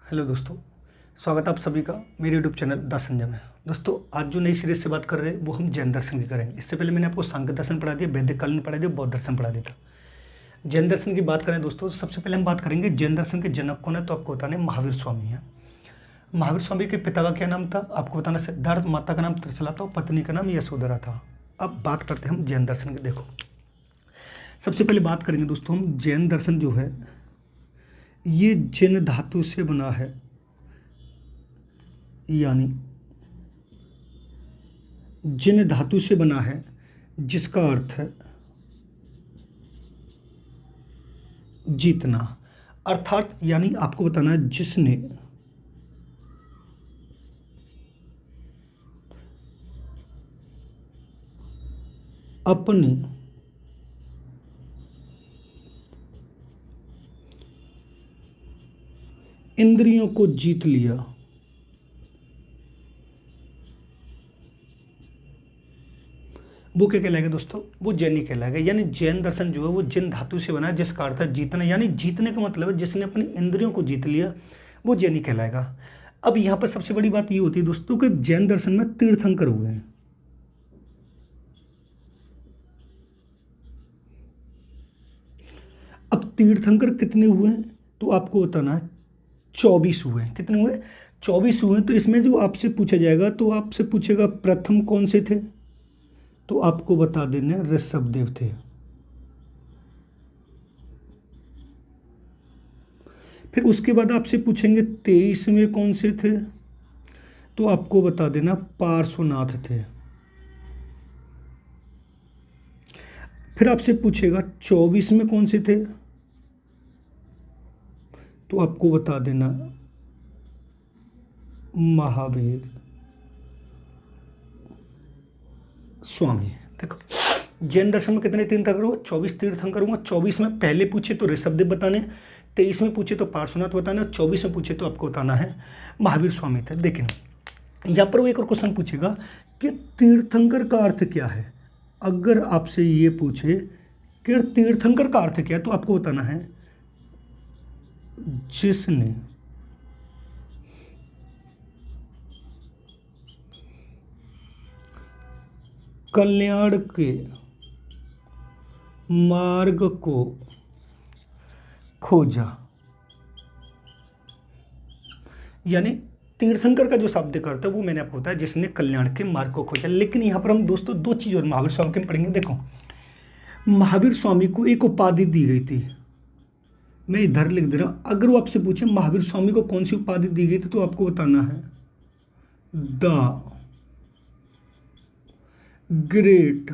Hello दोस्तों, स्वागत है आप सभी का मेरे यूट्यूब चैनल द संजय में। दोस्तों, आज जो नई सीरीज से बात कर रहे हैं वो हम जैन दर्शन की करेंगे। इससे पहले मैंने आपको सांख्य दर्शन पढ़ा दिया, वैदिक कालीन पढ़ा दिया, बौद्ध दर्शन पढ़ा दिया था। जैन दर्शन की बात करें दोस्तों, तो सबसे पहले हम बात करेंगे जैन दर्शन के जनक कौन है। तो आपको बताना है महावीर स्वामी है। महावीर स्वामी के पिता का क्या नाम था आपको बताना, सिद्धार्थ। माता का नाम त्रिशला था, पत्नी का नाम यशोधरा था। अब बात करते हैं हम जैन दर्शन की। देखो, सबसे पहले बात करेंगे दोस्तों हम जैन दर्शन जो है ये जिन धातु से बना है, यानी जिन धातु से बना है, जिसका अर्थ है जीतना। अर्थात यानी आपको बताना है जिसने अपनी इंद्रियों को जीत लिया, वो क्या कहलाएगा दोस्तों, वो जैनी कहलाएगा। यानी जैन दर्शन जो है वो जिन धातु से बना है, जिसका अर्थ है जीतना। यानी जीतने का मतलब है जिसने अपनी इंद्रियों को जीत लिया, वो जैनी कहलाएगा। अब यहाँ पर सबसे बड़ी बात ये होती है दोस्तों कि जैन दर्शन में तीर्थंकर हुए हैं। अब तीर्थंकर कितने हुए हैं तो आपको बताना है 24 हुए हैं। कितने हुए? 24 हुए हैं। तो इसमें जो आपसे पूछा जाएगा तो आपसे पूछेगा प्रथम कौन से थे, तो आपको बता देने ऋषभदेव थे। फिर उसके बाद आपसे पूछेंगे 23 में कौन से थे, तो आपको बता देना पार्श्वनाथ थे। फिर आपसे पूछेगा 24 में कौन से थे, तो आपको बता देना महावीर स्वामी। देखो, जैन दर्शन में कितने तीर्थंकर हुआ? 24 तीर्थंकर हुआ। 24 में पहले पूछे तो ऋषभदेव बताने, 23 में पूछे तो पार्श्वनाथ बताना, 24 में पूछे तो आपको बताना है महावीर स्वामी थे। लेकिन यहाँ पर वो एक और क्वेश्चन पूछेगा कि तीर्थंकर का अर्थ क्या है। अगर आपसे ये पूछे कि तीर्थंकर का अर्थ क्या है, तो आपको बताना है जिसने कल्याण के मार्ग को खोजा। यानी तीर्थंकर का जो शब्द अर्थ है वो मैंने आपको बताया जिसने कल्याण के मार्ग को खोजा। लेकिन यहां पर हम दोस्तों दो चीज और महावीर स्वामी के पढ़ेंगे। देखो, महावीर स्वामी को एक उपाधि दी गई थी, मैं इधर लिख दे रहा हूं। अगर वो आपसे पूछे महावीर स्वामी को कौन सी उपाधि दी गई थी, तो आपको बताना है द ग्रेट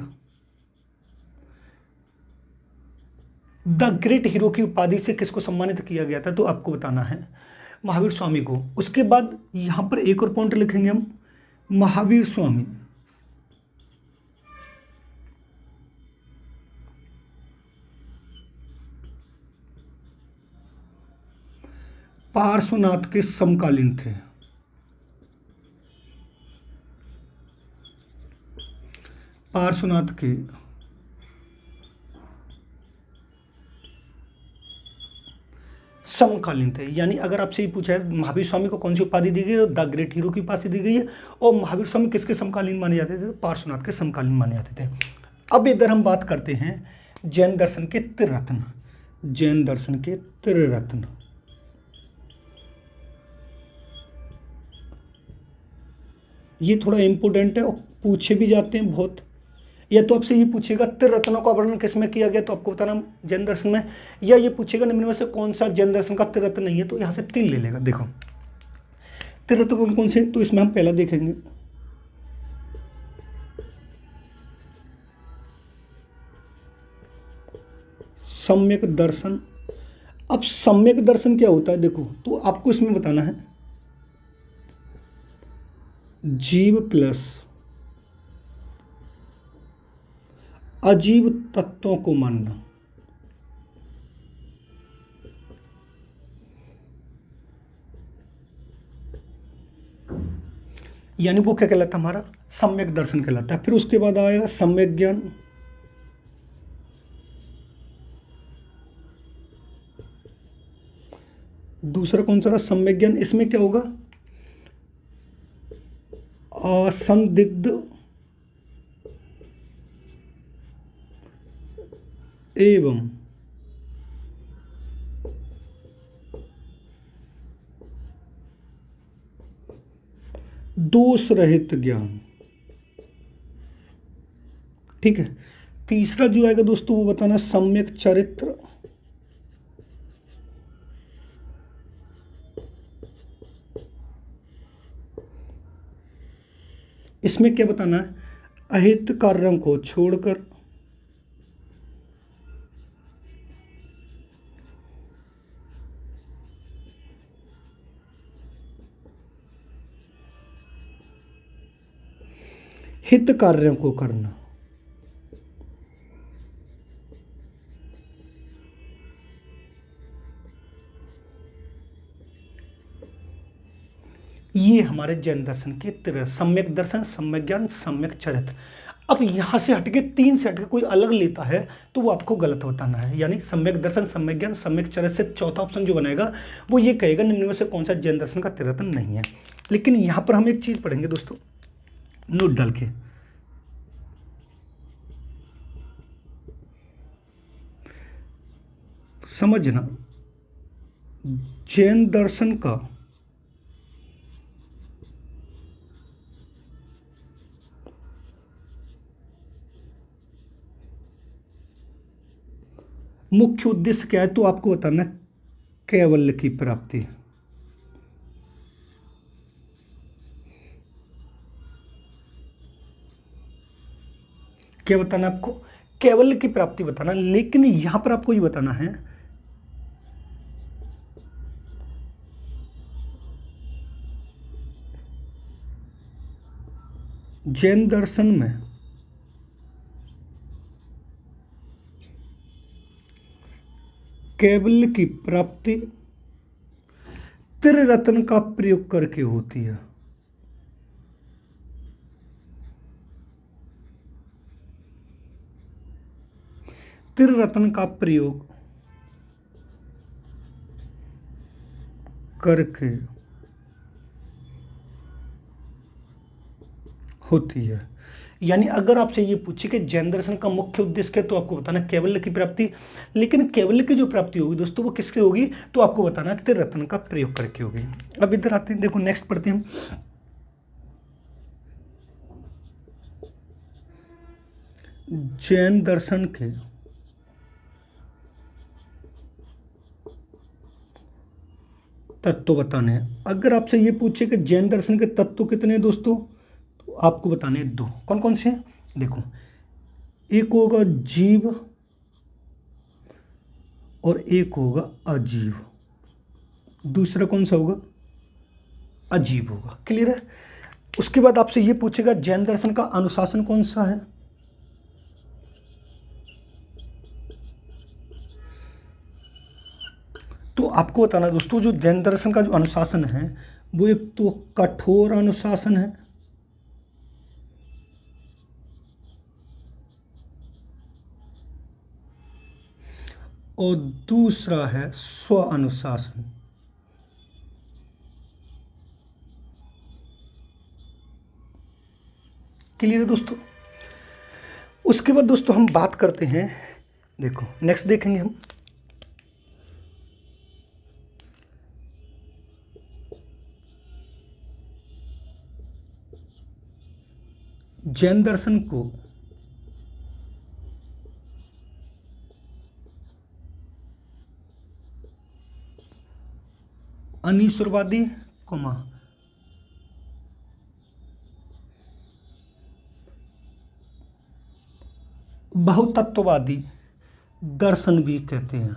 हीरो की उपाधि से किसको सम्मानित किया गया था, तो आपको बताना है महावीर स्वामी को। उसके बाद यहां पर एक और पॉइंट लिखेंगे हम, महावीर स्वामी पार्श्वनाथ के समकालीन थे। पार्श्वनाथ के समकालीन थे। यानी अगर आपसे ये पूछा है महावीर स्वामी को कौन सी उपाधि दी गई है, द ग्रेट हीरो की उपाधि दी गई है। और महावीर स्वामी किसके समकालीन माने जाते थे, तो पार्श्वनाथ के समकालीन माने जाते थे। अब इधर हम बात करते हैं जैन दर्शन के त्रिरत्न। जैन दर्शन के त्रिरत्न, ये थोड़ा इंपॉर्टेंट है और पूछे भी जाते हैं बहुत। या तो आपसे ये पूछेगा त्रिरत्नों का वर्णन किसमें किया गया, तो आपको बताना जैन दर्शन में। या ये पूछेगा निम्न में से कौन सा जैन दर्शन का त्रिरत्न नहीं है, तो यहाँ से 3 ले लेगा। देखो, त्रिरत्न कौन कौन से, तो इसमें हम पहला देखेंगे सम्यक दर्शन। अब सम्यक दर्शन क्या होता है, देखो तो आपको इसमें बताना है जीव प्लस अजीव तत्वों को मानना। यानी वो क्या कहलाता है, हमारा सम्यक दर्शन कहलाता है। फिर उसके बाद आएगा सम्यक ज्ञान, दूसरा कौन सा रहा? सम्यक ज्ञान। इसमें क्या होगा? असंदिग्ध एवं दोष रहित ज्ञान। ठीक है। तीसरा जो आएगा दोस्तों वो बताना सम्यक चरित्र। इसमें क्या बताना है? अहित कार्यों को छोड़कर हित कार्यों को करना। ये हमारे जैन दर्शन के तरह सम्यक दर्शन, सम्यक ज्ञान, सम्यक चरित्र। अब यहां से हटके 3 से हटके कोई अलग लेता है तो वो आपको गलत बताना है। यानी सम्यक दर्शन, सम्यक ज्ञान, सम्यक चरित्र से चौथा ऑप्शन जो बनेगा वो ये कहेगा निम्न में से कौन सा जैन दर्शन का तीर्थन नहीं है। लेकिन यहां पर हम एक चीज पढ़ेंगे दोस्तों, नोट डाल के। समझना, जैन दर्शन का मुख्य उद्देश्य क्या है तो आपको बताना कैवल्य की प्राप्ति। क्या बताना आपको? कैवल्य की प्राप्ति बताना। लेकिन यहां पर आपको ये बताना है जैन दर्शन में कैवल्य की प्राप्ति त्रिरत्न का प्रयोग करके होती है। त्रिरत्न का प्रयोग करके होती है। यानी अगर आपसे ये पूछे कि जैन दर्शन का मुख्य उद्देश्य क्या तो आपको बताना कैवल्य की प्राप्ति। लेकिन कैवल्य की जो प्राप्ति होगी दोस्तों वो किससे होगी तो आपको बताना त्रिरत्न का प्रयोग करके होगी। अब इधर आते हैं, देखो नेक्स्ट पढ़ते हैं हम। जैन दर्शन के तत्व बताने हैं। अगर आपसे ये पूछे कि जैन दर्शन के तत्व कितने हैं दोस्तों तो आपको बताने हैं 2। कौन कौन से हैं? देखो, एक होगा जीव और एक होगा अजीव। दूसरा कौन सा होगा? अजीव होगा। क्लियर है? उसके बाद आपसे ये पूछेगा जैन दर्शन का अनुशासन कौन सा है। तो आपको बताना दोस्तों जो जैन दर्शन का जो अनुशासन है वो एक तो कठोर अनुशासन है और दूसरा है स्व अनुशासन। क्लियर है दोस्तों? उसके बाद दोस्तों हम बात करते हैं, देखो नेक्स्ट देखेंगे हम जैन दर्शन को अनीश्वरवादी बहुतत्ववादी दर्शन भी कहते हैं।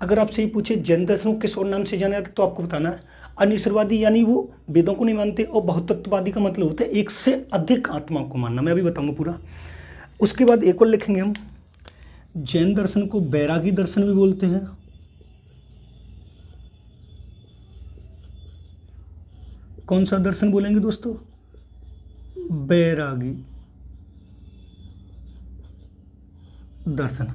अगर आपसे ये पूछे जैन दर्शन को किस और नाम से जाना जाता है तो आपको बताना है अनीश्वरवादी, यानी वो वेदों को नहीं मानते, और बहुतत्ववादी का मतलब होता है एक से अधिक आत्मा को मानना। मैं अभी बताऊंगा पूरा। उसके बाद एक और लिखेंगे हम, जैन दर्शन को बैरागी दर्शन भी बोलते हैं। कौन सा दर्शन बोलेंगे दोस्तों? बैरागी दर्शन।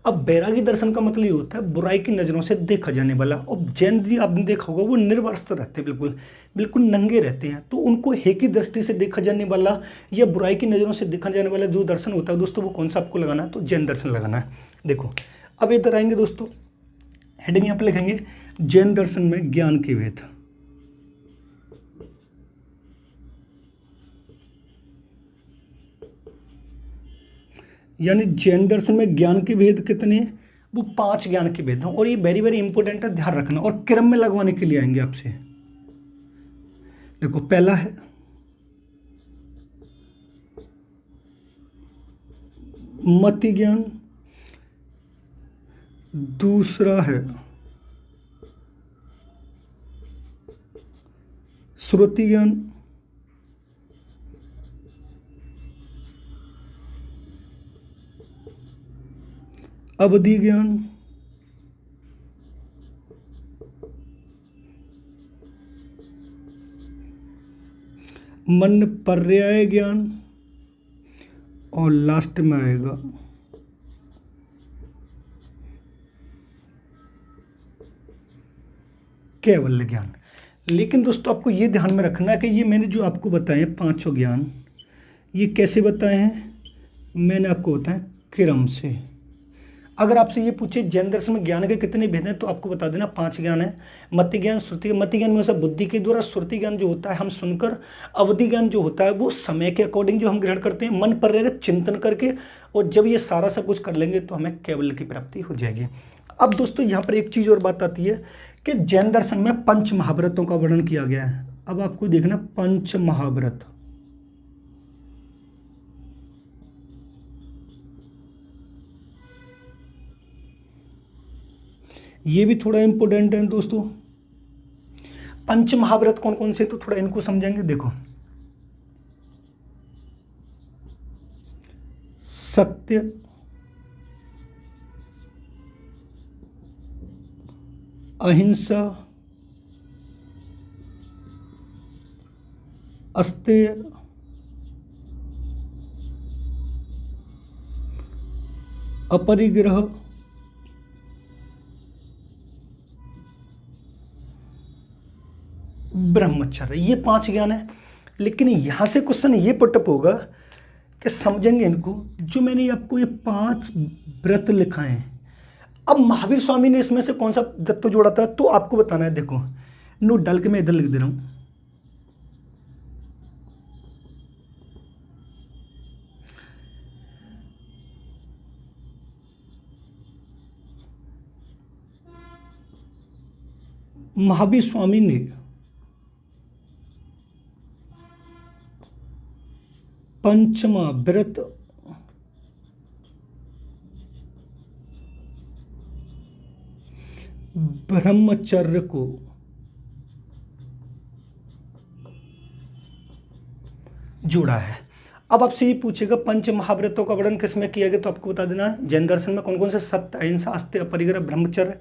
अब बैरागी दर्शन का मतलब ये होता है बुराई की नज़रों से देखा जाने वाला। और जैन जी आपने देखा होगा वो निर्वस्त्र रहते हैं, बिल्कुल बिल्कुल नंगे रहते हैं, तो उनको हे की दृष्टि से देखा जाने वाला या बुराई की नज़रों से देखा जाने वाला जो दर्शन होता है दोस्तों, वो कौन सा आपको लगाना है, तो जैन दर्शन लगाना है। देखो अब इधर आएंगे दोस्तों, हेडिंग यहाँ पर लिखेंगे जैन दर्शन में ज्ञान के भेद। यानी जैन दर्शन में ज्ञान के भेद कितने हैं, वो 5 ज्ञान के भेद हैं। और ये वेरी वेरी इंपॉर्टेंट है, ध्यान रखना। और क्रम में लगवाने के लिए आएंगे आपसे। देखो पहला है मति ज्ञान, दूसरा है श्रुति ज्ञान, अवधि ज्ञान, मन पर्याय ज्ञान, और लास्ट में आएगा केवल ज्ञान। लेकिन दोस्तों आपको ये ध्यान में रखना है कि ये मैंने जो आपको बताए 5 ज्ञान, ये कैसे बताए हैं, मैंने आपको बताया क्रम से। अगर आपसे ये पूछे जैन दर्शन में ज्ञान के कितने भेद हैं, तो आपको बता देना 5 ज्ञान है। मति ज्ञान, श्रुति, मति ज्ञान में से बुद्धि के द्वारा, श्रुति ज्ञान जो होता है हम सुनकर, अवधि ज्ञान जो होता है वो समय के अकॉर्डिंग जो हम ग्रहण करते हैं, मन पर्याय चिंतन करके। और जब ये सारा सब कुछ कर लेंगे तो हमें कैवल्य की प्राप्ति हो जाएगी। अब दोस्तों यहाँ पर एक चीज़ और बात आती है कि जैन दर्शन में 5 महाव्रतों का वर्णन किया गया है। अब आपको देखना 5 महाव्रत, ये भी थोड़ा इंपॉर्टेंट है दोस्तों। 5 महाव्रत कौन कौन से, तो थोड़ा इनको समझेंगे। देखो सत्य, अहिंसा, अस्तेय, अपरिग्रह, ब्रह्मचर्य, ये 5 ज्ञान है। लेकिन यहां से क्वेश्चन ये पुटअप होगा कि समझेंगे इनको, जो मैंने आपको ये 5 व्रत लिखाए हैं, अब महावीर स्वामी ने इसमें से कौन सा व्रत तो जोड़ा था, तो आपको बताना है। देखो नोट डाल के मैं इधर लिख दे रहा हूं। महावीर स्वामी ने पंचमा व्रत ब्रह्मचर्य को जोड़ा है। अब आपसे ये पूछेगा 5 महाव्रतों का वर्णन किसमें किया गया, तो आपको बता देना है जैन दर्शन में कौन कौन से, सत्य, अहिंसा, अस्तेय, अपरिग्रह, ब्रह्मचर्य।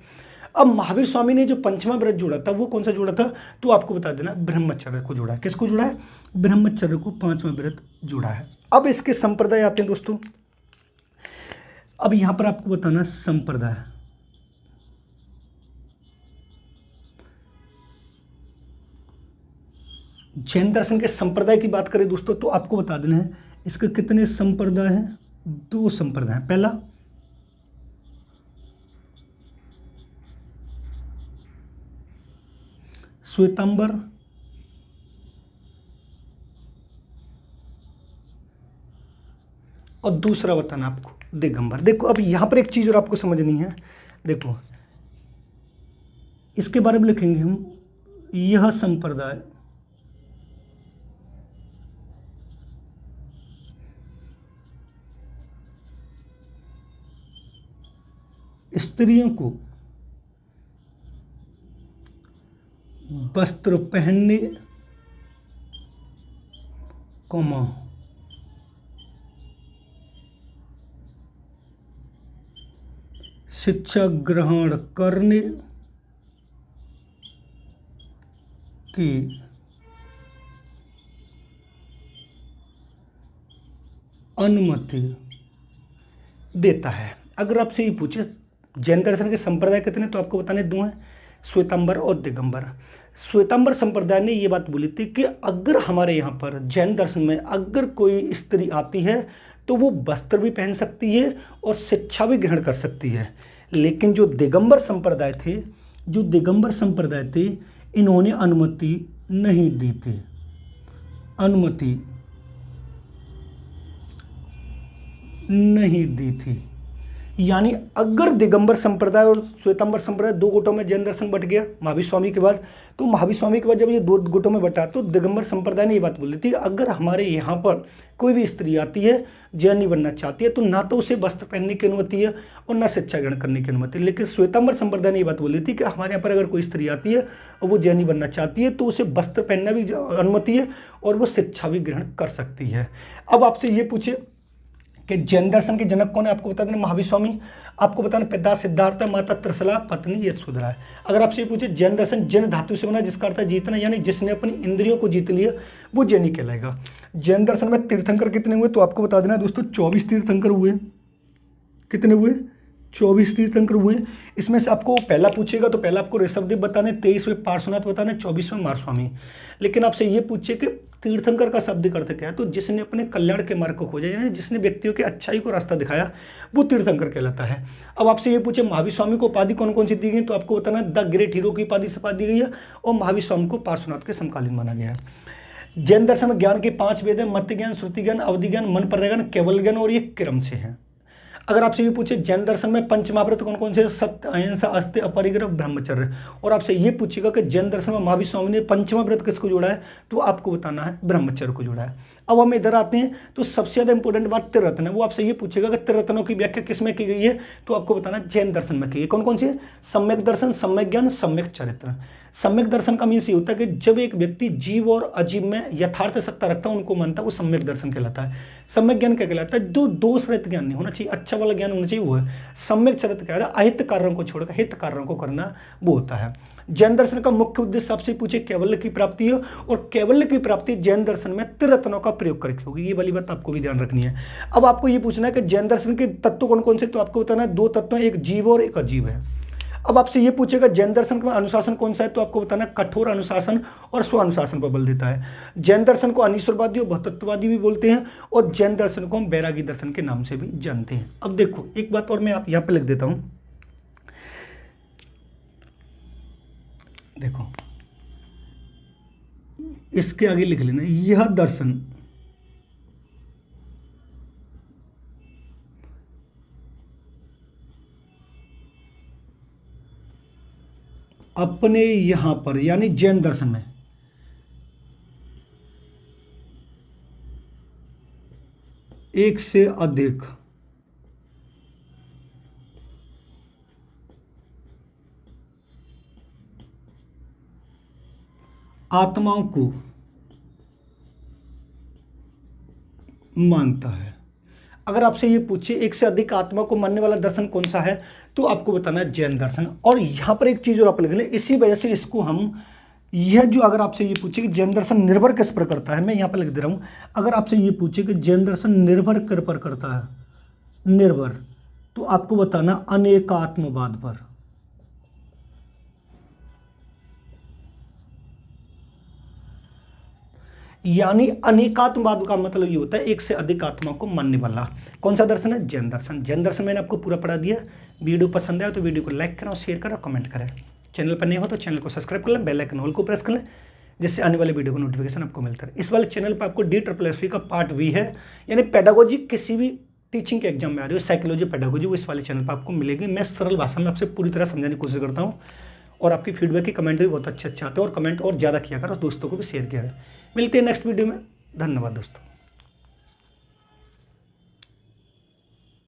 अब महावीर स्वामी ने जो 5वां व्रत जोड़ा था वो कौन सा जोड़ा था, तो आपको बता देना ब्रह्मचर्य को जोड़ा है। किसको जोड़ा है, ब्रह्मचर्य को 5वां व्रत जोड़ा है। अब इसके संप्रदाय आते हैं दोस्तों। अब यहां पर आपको बताना संप्रदाय, जैन दर्शन के संप्रदाय की बात करें दोस्तों, तो आपको बता देना है इसके कितने संप्रदाय हैं, 2 संप्रदाय। पहला श्वेतांबर, और दूसरा बताना आपको दिगंबर। देखो अब यहां पर एक चीज और आपको समझनी है। देखो इसके बारे में लिखेंगे हम, यह संप्रदाय स्त्रियों को वस्त्र पहनने, शिक्षा ग्रहण करने की अनुमति देता है। अगर आपसे ये पूछे जैन दर्शन के संप्रदाय कितने, तो आपको बताने दो हैं, श्वेतांबर और दिगंबर। श्वेतांबर संप्रदाय ने ये बात बोली थी कि अगर हमारे यहाँ पर जैन दर्शन में अगर कोई स्त्री आती है तो वो वस्त्र भी पहन सकती है और शिक्षा भी ग्रहण कर सकती है। लेकिन जो दिगंबर संप्रदाय थे, इन्होंने अनुमति नहीं दी थी, अनुमति नहीं दी थी। यानी अगर दिगंबर संप्रदाय और श्वेतांबर संप्रदाय दो गुटों में जैन दर्शन बट गया महावीर स्वामी के बाद, तो महावीर स्वामी के बाद जब ये दो गुटों में बटा तो दिगंबर संप्रदाय ने ये बात बोली थी अगर हमारे यहाँ पर कोई भी स्त्री आती है जैनी बनना चाहती है तो ना तो उसे वस्त्र पहनने की अनुमति है और ना शिक्षा ग्रहण करने की अनुमति। लेकिन श्वेतांबर संप्रदाय ने ये बात बोली थी कि हमारे यहाँ पर अगर कोई स्त्री आती है और वो जैनी बनना चाहती है तो उसे वस्त्र पहनना भी अनुमति है और वो शिक्षा भी ग्रहण कर सकती है। अब आपसे ये पूछे कि जैन दर्शन के जनक कौन है, आपको बता देना महावीर स्वामी, आपको बताना पिता सिद्धार्थ है, माता त्रिशला, पत्नी यशोधरा है। अगर आपसे ये पूछे जैन दर्शन जैन धातु से बना जिसका अर्थ है जीतना, यानी जिसने अपनी इंद्रियों को जीत लिया वो जैनी कहलाएगा। जैन दर्शन में तीर्थंकर कितने हुए, तो आपको बता देना दोस्तों 24 तीर्थंकर हुए। कितने हुए, 24 तीर्थंकर हुए। इसमें से आपको पहला पूछेगा तो पहला आपको ऋषभदेव बताने, 23वें पार्श्वनाथ बताने, 24वें मारस्वामी। लेकिन आपसे ये पूछे कि तीर्थंकर का शब्दिक अर्थ क्या है, तो जिसने अपने कल्याण के मार्ग को खोजा, यानी जिसने व्यक्तियों की अच्छाई को रास्ता दिखाया वो तीर्थंकर कहलाता है। अब आपसे ये पूछे महावीर स्वामी को उपाधि कौन कौन सी दी गई, तो आपको बताना द ग्रेट हीरो की उपाधि से दी गई है और महावीर स्वामी को पार्श्वनाथ के समकालीन माना गया है। जैन दर्शन में ज्ञान के 5 वेद है, मत्य ज्ञान, श्रुति ज्ञान, अवधि ज्ञान, मन पर ज्ञान, केवल ज्ञान और ये क्रम से है। अगर आपसे ये पूछे जैन दर्शन में पंच महाव्रत कौन कौन से, सत्य, अहिंसा, अस्त्य, अपरिग्रह, ब्रह्मचर्य। और आपसे ये पूछेगा कि जैन दर्शन में महावीर स्वामी ने पंचमा व्रत किसको जोड़ा है, तो आपको बताना है ब्रह्मचर्य को जोड़ा है। अब हम इधर आते हैं तो सबसे ज्यादा इंपॉर्टेंट बात त्रिरत्न है। वो आपसे ये पूछेगा कि त्रिरत्नों की व्याख्या किसमें की गई है, तो आपको बताना जैन दर्शन में की गई। कौन कौन सी है, सम्यक दर्शन, सम्यक ज्ञान, सम्यक चरित्र। सम्यक दर्शन का मीन्स ये होता है कि जब एक व्यक्ति जीव और अजीव में यथार्थ सत्ता रखता है उनको मानता है, वो सम्यक दर्शन कहलाता है। सम्यक ज्ञान क्या कहलाता है, जो दोष रहित ज्ञान नहीं होना चाहिए, अच्छा वाला ज्ञान होना चाहिए, वो है सम्यक चरित्र। क्या है, अहित कार्यों को छोड़कर हित कार्यों को करना, वो होता है। जैन दर्शन का मुख्य उद्देश्य आपसे पूछे कैवल्य की प्राप्ति है और कैवल्य की प्राप्ति जैन दर्शन में त्रिरत्नों का प्रयोग करके होगी। ये वाली बात आपको भी ध्यान रखनी है। अब आपको ये पूछना है कि जैन दर्शन के तत्व कौन कौन से, तो आपको बताना है 2 तत्व, एक जीव और एक अजीव है। अब आपसे ये पूछेगा जैन दर्शन का अनुशासन कौन सा है, तो आपको बताना कठोर अनुशासन और स्व अनुशासन पर बल देता है। जैन दर्शन को अनीश्वरवादी और बहुतत्ववादी भी बोलते हैं और जैन दर्शन को हम बैरागी दर्शन के नाम से भी जानते हैं। अब देखो एक बात और मैं आप यहाँ पे लिख देता हूँ, देखो इसके आगे लिख लेना, यह दर्शन अपने यहां पर यानी जैन दर्शन में एक से अधिक आत्माओं को मानता है। अगर आपसे ये पूछे एक से अधिक आत्मा को मानने वाला दर्शन कौन सा है, तो आपको बताना है जैन दर्शन। और यहां पर एक चीज और आप लिख लें, इसी वजह से इसको हम, यह जो अगर आपसे ये पूछे कि जैन दर्शन निर्भर किस पर करता है, मैं यहां पर लिख दे रहा हूं, अगर आपसे ये पूछे कि जैन दर्शन निर्भर किस पर करता है, निर्भर, तो आपको बताना अनेकात्मवाद पर। यानी अनेकात्मवाद का मतलब ये होता है एक से अधिक आत्मा को मानने वाला। कौन सा दर्शन है, जैन दर्शन। जैन दर्शन मैंने आपको पूरा पढ़ा दिया। वीडियो पसंद आया तो वीडियो को लाइक करें और शेयर करें और कमेंट करें। चैनल पर नहीं हो तो चैनल को सब्सक्राइब कर लें, बेल आइकन ऑल को प्रेस कर लें, जिससे आने वाले वीडियो को नोटिफिकेशन आपको मिलता है। इस वाले चैनल पर आपको DSSP का पार्ट V है, यानी पेडागोजी, किसी भी टीचिंग के एग्जाम में आ रही हो, साइकोलॉजी, पेडागोजी, वो इस वाले चैनल पर आपको मिलेगी। मैं सरल भाषा में आपसे पूरी तरह समझाने की कोशिश करता हूँ और आपकी फीडबैक की कमेंट भी बहुत अच्छे आते हैं और कमेंट और ज़्यादा किया करो, दोस्तों को भी शेयर किया करें। मिलते हैं नेक्स्ट वीडियो में। धन्यवाद दोस्तों।